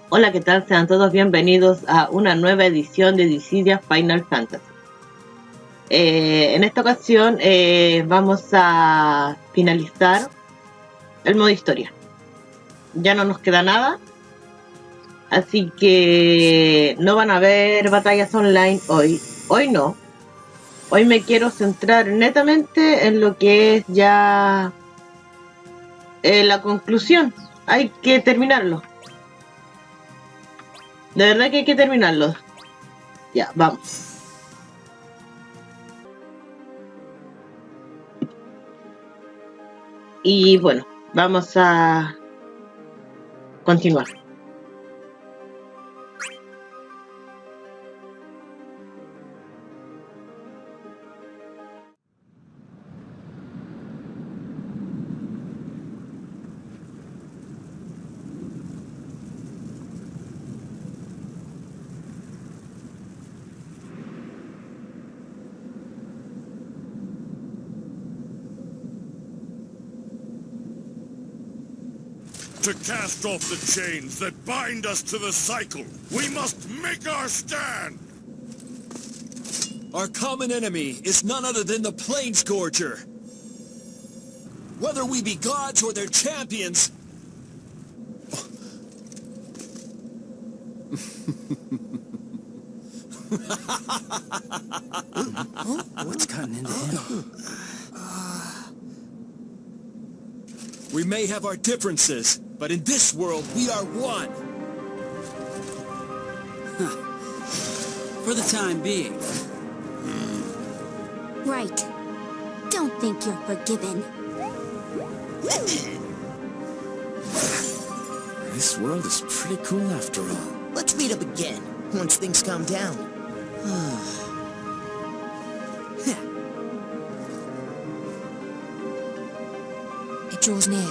Hola, ¿qué tal? Sean todos bienvenidos a una nueva edición de Dissidia Final Fantasy. En esta ocasión vamos a finalizar el modo historia. Ya no nos queda nada, así que no van a haber batallas online hoy. Hoy no. Hoy me quiero centrar netamente en lo que es ya la conclusión. Hay que terminarlo. De verdad que hay que terminarlo. Ya, vamos. Y bueno, vamos a continuar. To cast off the chains that bind us to the cycle, we must make our stand! Our common enemy is none other than the Planescourger. Whether we be gods or their champions... What's gotten into him? We may have our differences, but in this world, we are one. For the time being. Right. Don't think you're forgiven. This world is pretty cool after all. Let's meet up again, once things calm down. It draws near.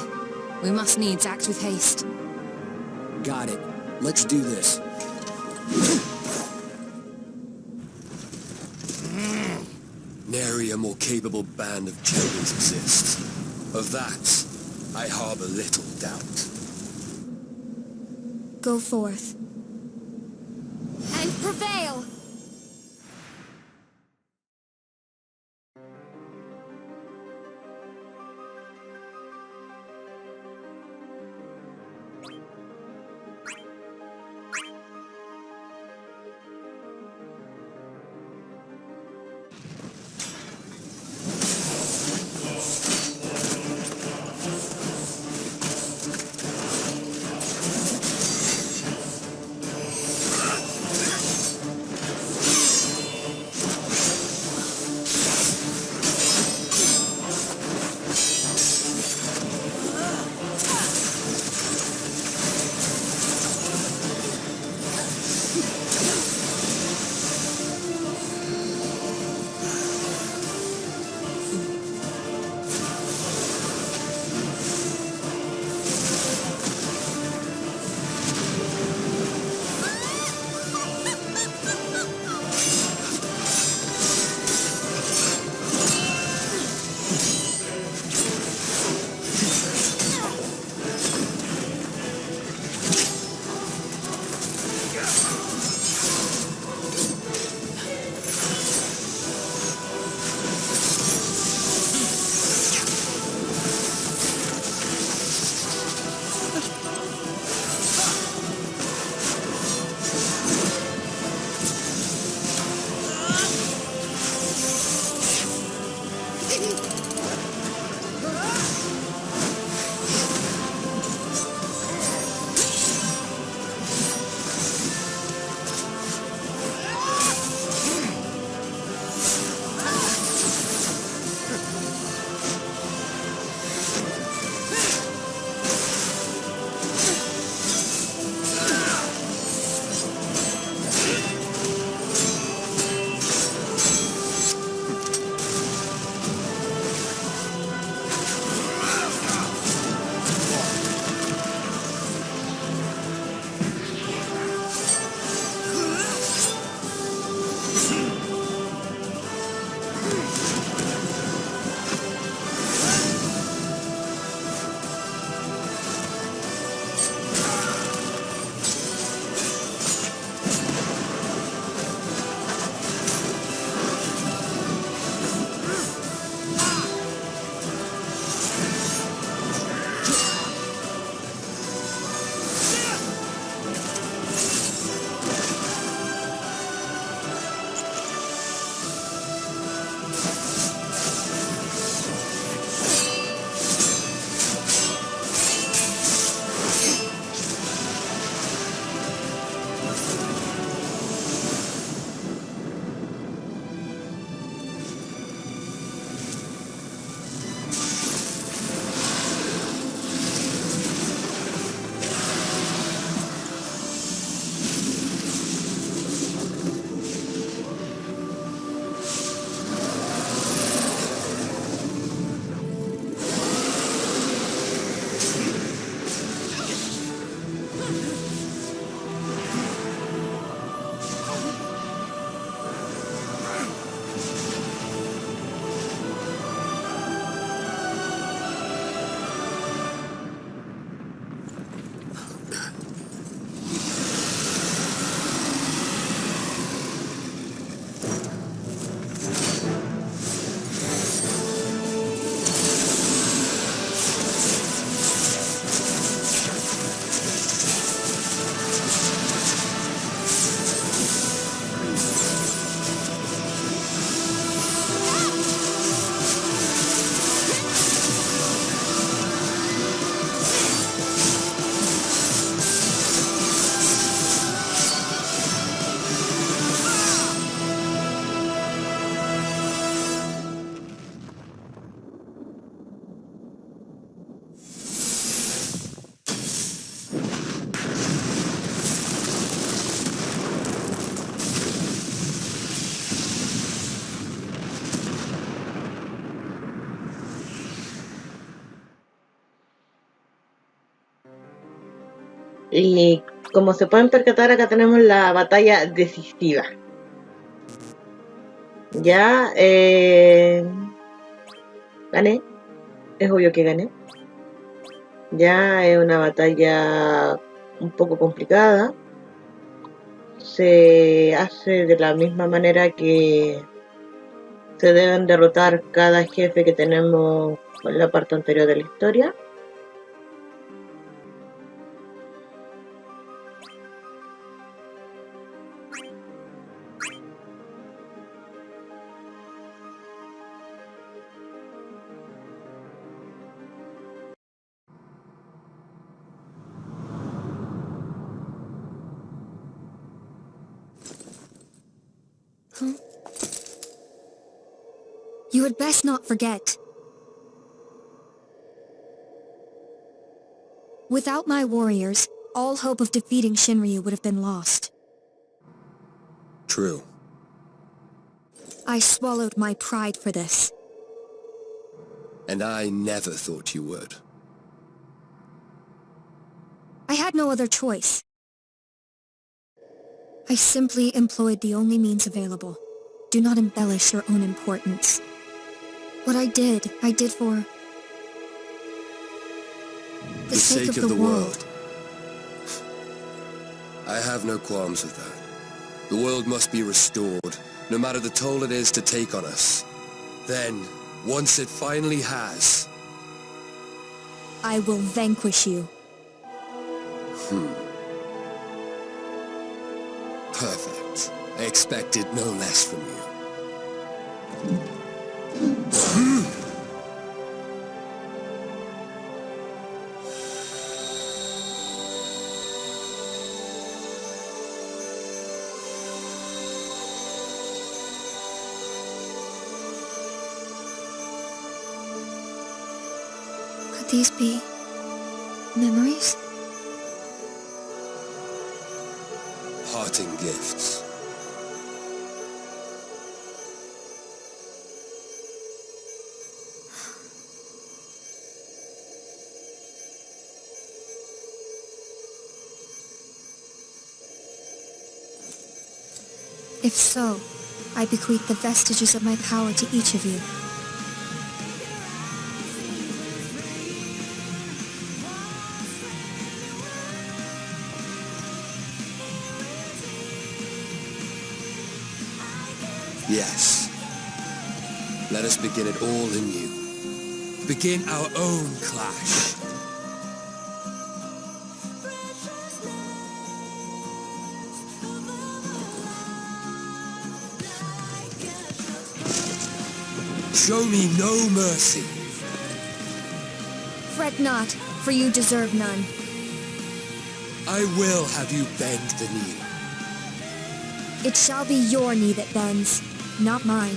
We must needs act with haste. Got it. Let's do this. Nary a more capable band of champions exists. Of that, I harbor little doubt. Go forth. And prevail! Y como se pueden percatar, acá tenemos la batalla decisiva. Ya, gané. Es obvio que gané. Ya es una batalla un poco complicada. Se hace de la misma manera que se deben derrotar cada jefe que tenemos en la parte anterior de la historia. You had best not forget. Without my warriors, all hope of defeating Shinryu would have been lost. True. I swallowed my pride for this. And I never thought you would. I had no other choice. I simply employed the only means available. Do not embellish your own importance. What I did for... the sake of the world. I have no qualms with that. The world must be restored, no matter the toll it is to take on us. Then, once it finally has... I will vanquish you. Perfect. I expected no less from you. Could these be... memories? Parting gifts. If so, I bequeath the vestiges of my power to each of you. Yes. Let us begin it all anew. Begin our own clash. Show me no mercy. Fret not, for you deserve none. I will have you bend the knee. It shall be your knee that bends, not mine.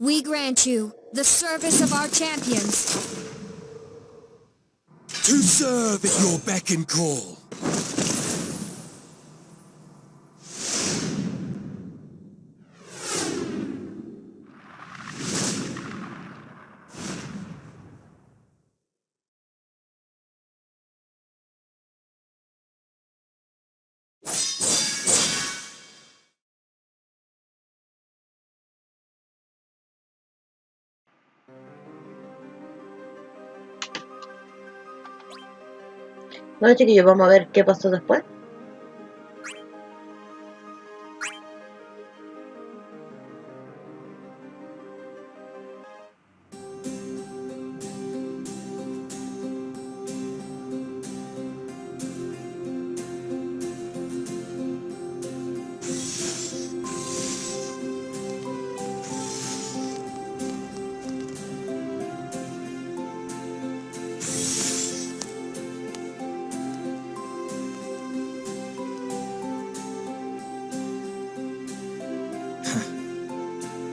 We grant you the service of our champions. To serve at your beck and call. Bueno, chiquillos, vamos a ver qué pasó después.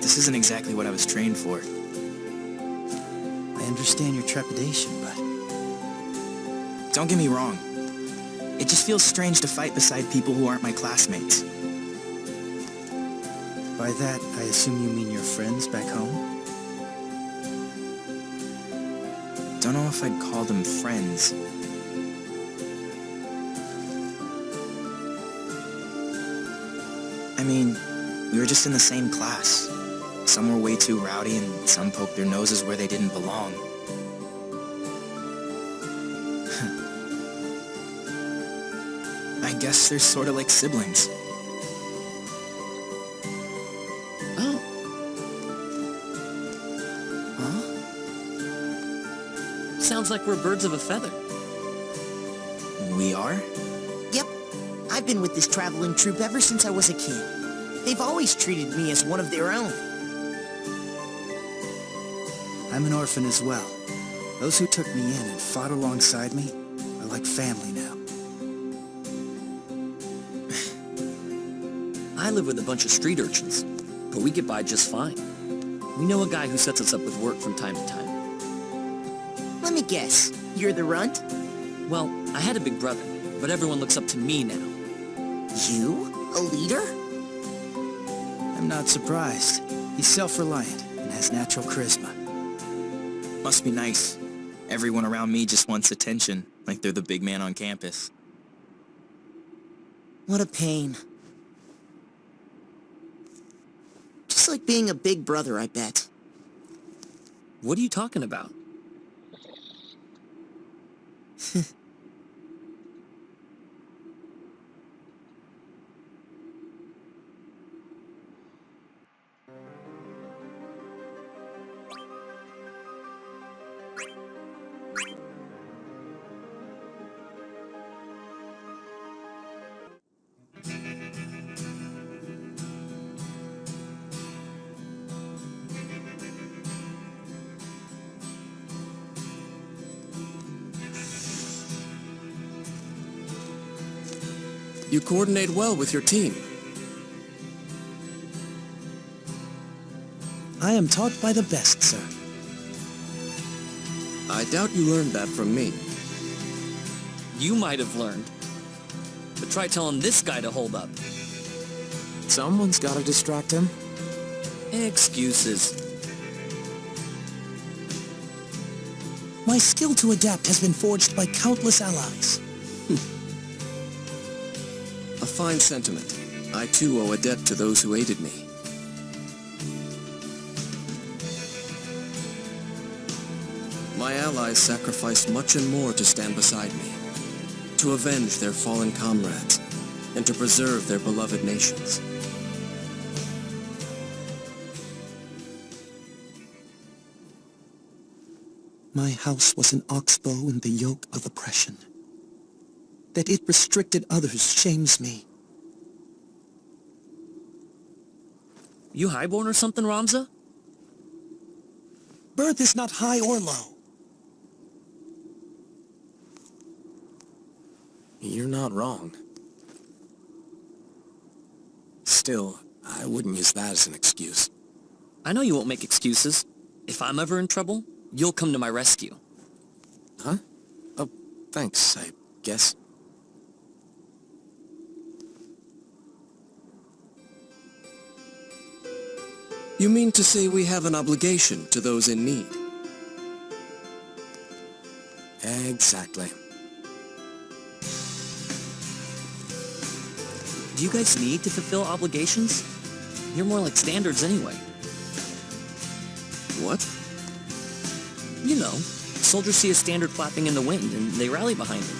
This isn't exactly what I was trained for. I understand your trepidation, but... Don't get me wrong. It just feels strange to fight beside people who aren't my classmates. By that, I assume you mean your friends back home? Don't know if I'd call them friends. I mean, we were just in the same class. Some were way too rowdy and some poked their noses where they didn't belong. I guess they're sort of like siblings. Oh. Huh? Sounds like we're birds of a feather. We are? Yep. I've been with this traveling troupe ever since I was a kid. They've always treated me as one of their own. I'm an orphan as well. Those who took me in and fought alongside me are like family now. I live with a bunch of street urchins, but we get by just fine. We know a guy who sets us up with work from time to time. Let me guess. You're the runt? Well, I had a big brother, but everyone looks up to me now. You? A leader? I'm not surprised. He's self-reliant and has natural charisma. Must be nice. Everyone around me just wants attention, like they're the big man on campus. What a pain. Just like being a big brother, I bet. What are you talking about? You coordinate well with your team. I am taught by the best, sir. I doubt you learned that from me. You might have learned. But try telling this guy to hold up. Someone's gotta distract him. Excuses. My skill to adapt has been forged by countless allies. A fine sentiment. I too owe a debt to those who aided me. My allies sacrificed much and more to stand beside me, to avenge their fallen comrades, and to preserve their beloved nations. My house was an oxbow in the yoke of oppression. That it restricted others shames me. You highborn or something, Ramza? Birth is not high or low. You're not wrong. Still, I wouldn't use that as an excuse. I know you won't make excuses. If I'm ever in trouble, you'll come to my rescue. Huh? Oh, thanks, I guess. You mean to say we have an obligation to those in need? Exactly. Do you guys need to fulfill obligations? You're more like standards anyway. What? You know, soldiers see a standard flapping in the wind and they rally behind it.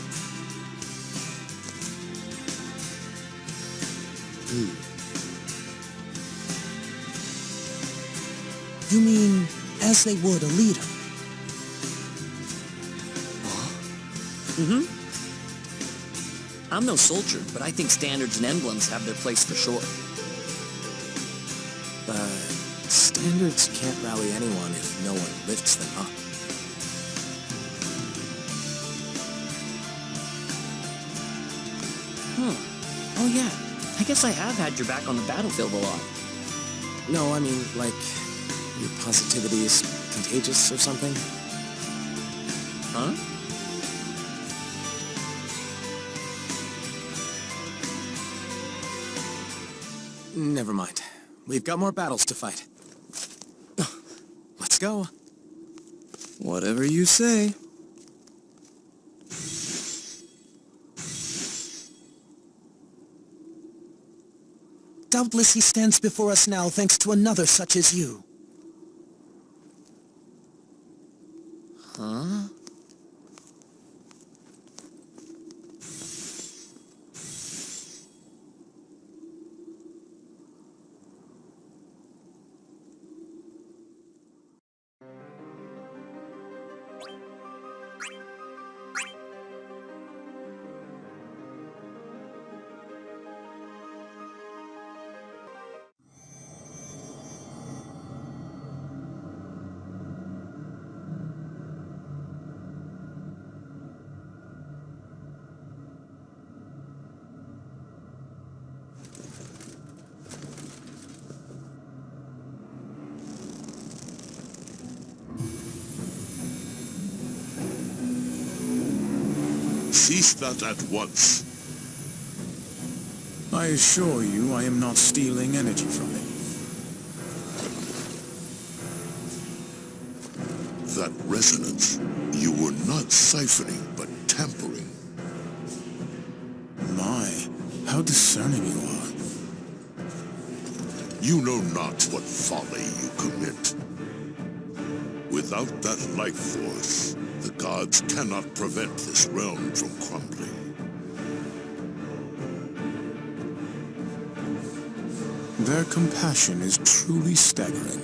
You mean, as they would a leader? Mm-hmm. I'm no soldier, but I think standards and emblems have their place for sure. Standards can't rally anyone if no one lifts them up. Oh yeah, I guess I have had your back on the battlefield a lot. No, I mean, like, your positivity is contagious or something? Huh? Never mind. We've got more battles to fight. Let's go. Whatever you say. Doubtless he stands before us now thanks to another such as you. Huh? Cease that at once. I assure you I am not stealing energy from him. That resonance, you were not siphoning, but tampering. My, how discerning you are. You know not what folly you commit. Without that life force, the gods cannot prevent this realm from crumbling. Their compassion is truly staggering.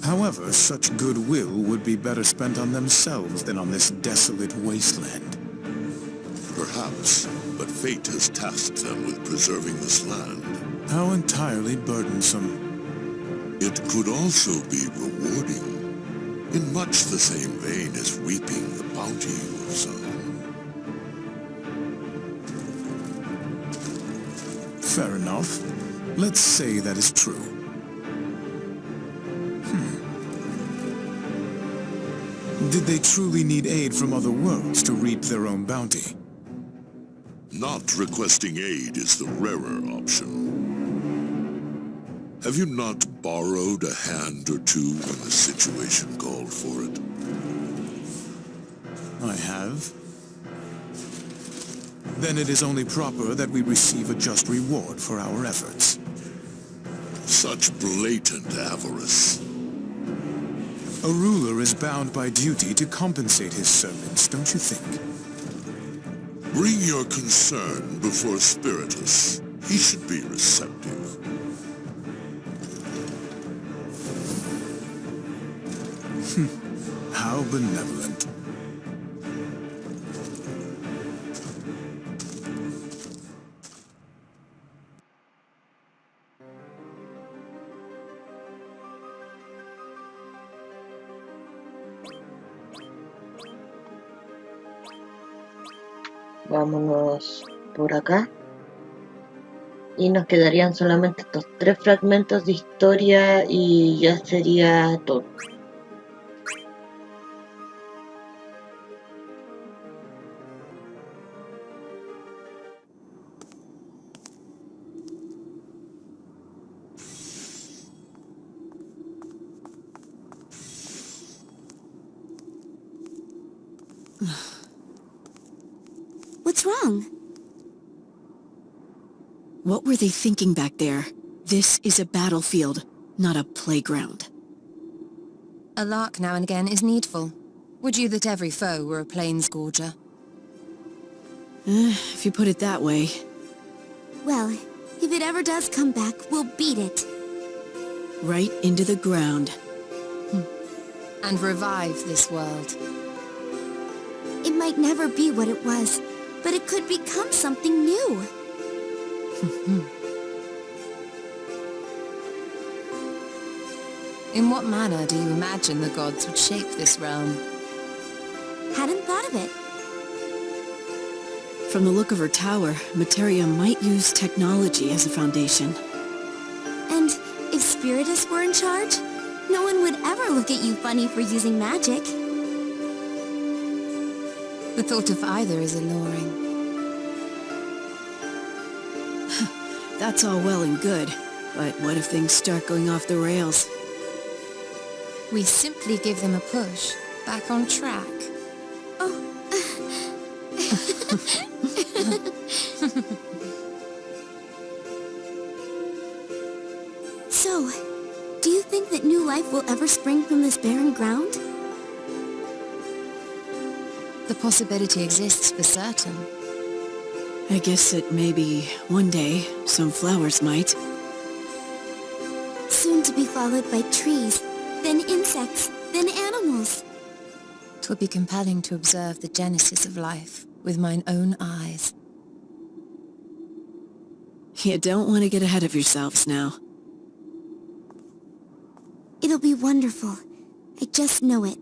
However, such goodwill would be better spent on themselves than on this desolate wasteland. Perhaps, but fate has tasked them with preserving this land. How entirely burdensome. It could also be rewarding, in much the same vein as reaping the bounty you have sown. Fair enough. Let's say that is true. Did they truly need aid from other worlds to reap their own bounty? Not requesting aid is the rarer option. Have you not borrowed a hand or two when the situation called for it? I have. Then it is only proper that we receive a just reward for our efforts. Such blatant avarice. A ruler is bound by duty to compensate his servants, don't you think? Bring your concern before Spiritus. He should be receptive. How benevolent. Vámonos por acá. Y nos quedarían solamente estos 3 fragmentos de historia y ya sería todo. What's wrong? What were they thinking back there? This is a battlefield, not a playground. A lark now and again is needful. Would you that every foe were a planescourger? If you put it that way. Well, if it ever does come back, we'll beat it. Right into the ground. And revive this world. It might never be what it was, but it could become something new. In what manner do you imagine the gods would shape this realm? Hadn't thought of it. From the look of her tower, Materia might use technology as a foundation. And if Spiritus were in charge, no one would ever look at you funny for using magic. The thought of either is alluring. That's all well and good, but what if things start going off the rails? We simply give them a push, back on track. So, do you think that new life will ever spring from this barren ground? The possibility exists for certain. I guess that maybe one day some flowers might. Soon to be followed by trees, then insects, then animals. 'Twould be compelling to observe the genesis of life with mine own eyes. You don't want to get ahead of yourselves now. It'll be wonderful. I just know it.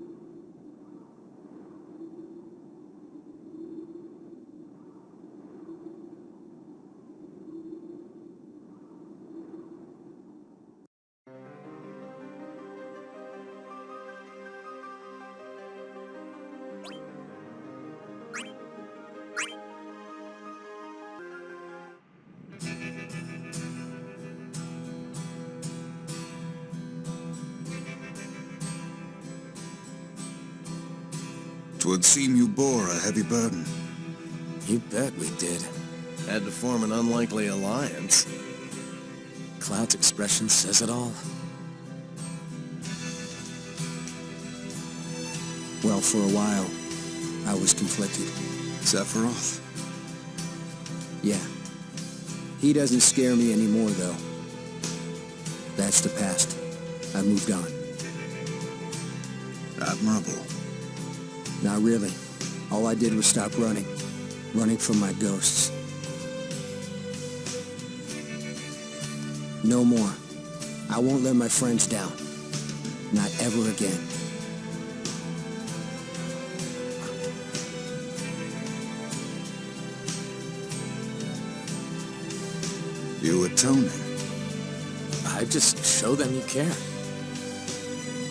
Twould seem you bore a heavy burden. You bet we did. Had to form an unlikely alliance. Cloud's expression says it all. Well, for a while, I was conflicted. Sephiroth? Yeah. He doesn't scare me anymore, though. That's the past. I've moved on. Admirable. Not really. All I did was stop running. Running from my ghosts. No more. I won't let my friends down. Not ever again. You atoning? I just show them you care.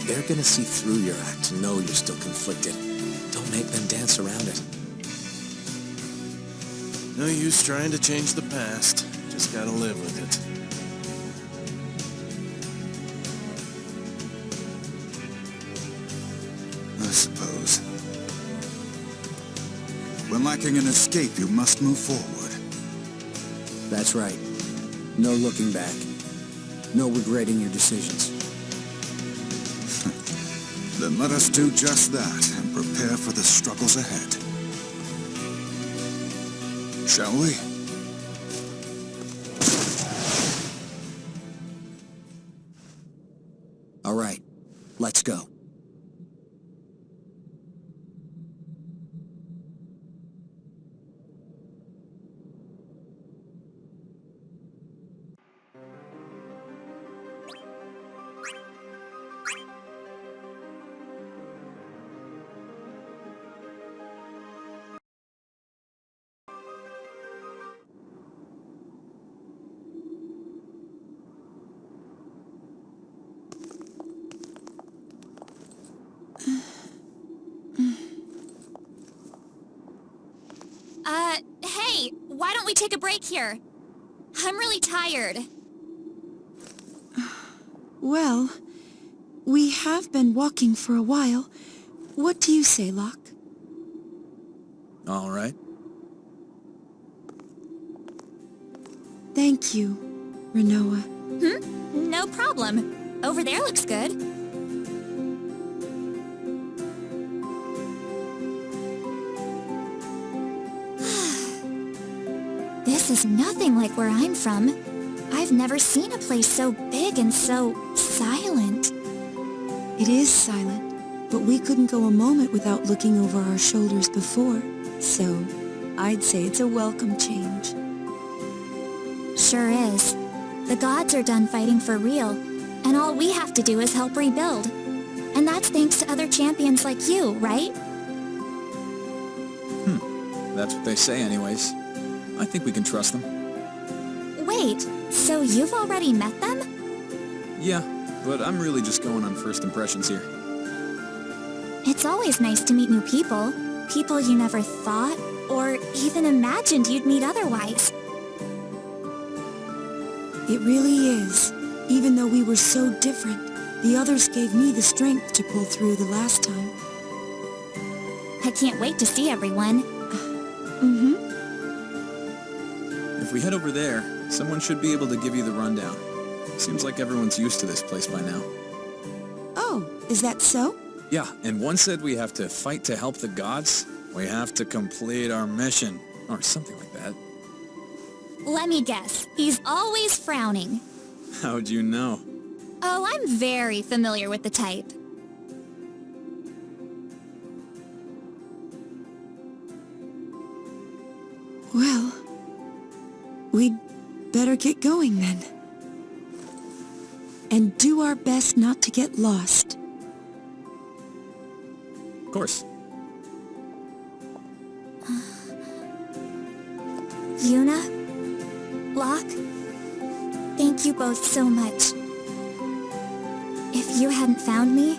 They're gonna see through your act and know you're still conflicted. Don't make them dance around it. No use trying to change the past. Just gotta live with it. I suppose. When lacking an escape, you must move forward. That's right. No looking back. No regretting your decisions. Then let us do just that and prepare for the struggles ahead. Shall we? All right. Let's go. Hey, why don't we take a break here? I'm really tired. Well, we have been walking for a while. What do you say, Locke? All right. Thank you, Rinoa. No problem. Over there looks good. This is nothing like where I'm from. I've never seen a place so big and so silent. It is silent, but we couldn't go a moment without looking over our shoulders before, so I'd say it's a welcome change. Sure is. The gods are done fighting for real, and all we have to do is help rebuild. And that's thanks to other champions like you, right? That's what they say anyways. I think we can trust them. Wait, so you've already met them? Yeah, but I'm really just going on first impressions here. It's always nice to meet new people. People you never thought or even imagined you'd meet otherwise. It really is. Even though we were so different, the others gave me the strength to pull through the last time. I can't wait to see everyone. Mm-hmm. If we head over there, someone should be able to give you the rundown. Seems like everyone's used to this place by now. Oh, is that so? Yeah, and one said we have to fight to help the gods. We have to complete our mission, or something like that. Let me guess. He's always frowning. How'd you know? Oh, I'm very familiar with the type. Well, we'd better get going then. And do our best not to get lost. Of course. Yuna? Locke? Thank you both so much. If you hadn't found me,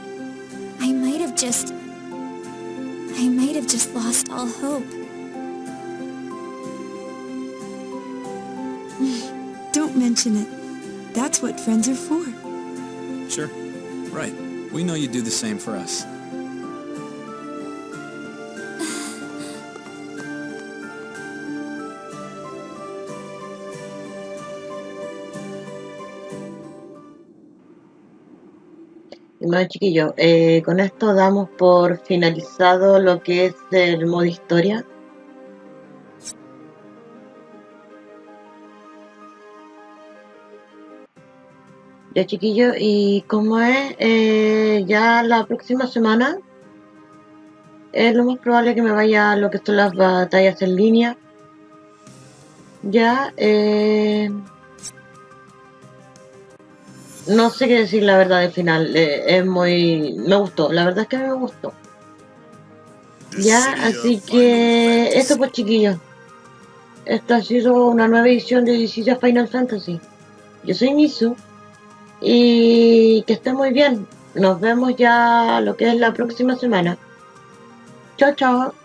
I might have just lost all hope. Don't mention it. That's what friends are for. Sure. Right. We know you do the same for us. Y bueno, chiquillos, con esto damos por finalizado lo que es el modo historia. Ya, chiquillos, y como es ya la próxima semana, es lo más probable que me vaya a lo que son las batallas en línea. Ya, no sé qué decir la verdad del final, es muy... me gustó, la verdad es que me gustó. Ya, así que eso pues, chiquillos. Esta ha sido una nueva edición de Dissidia Final Fantasy. Yo soy Mizu. Y que esté muy bien. Nos vemos ya lo que es la próxima semana. Chao, chao.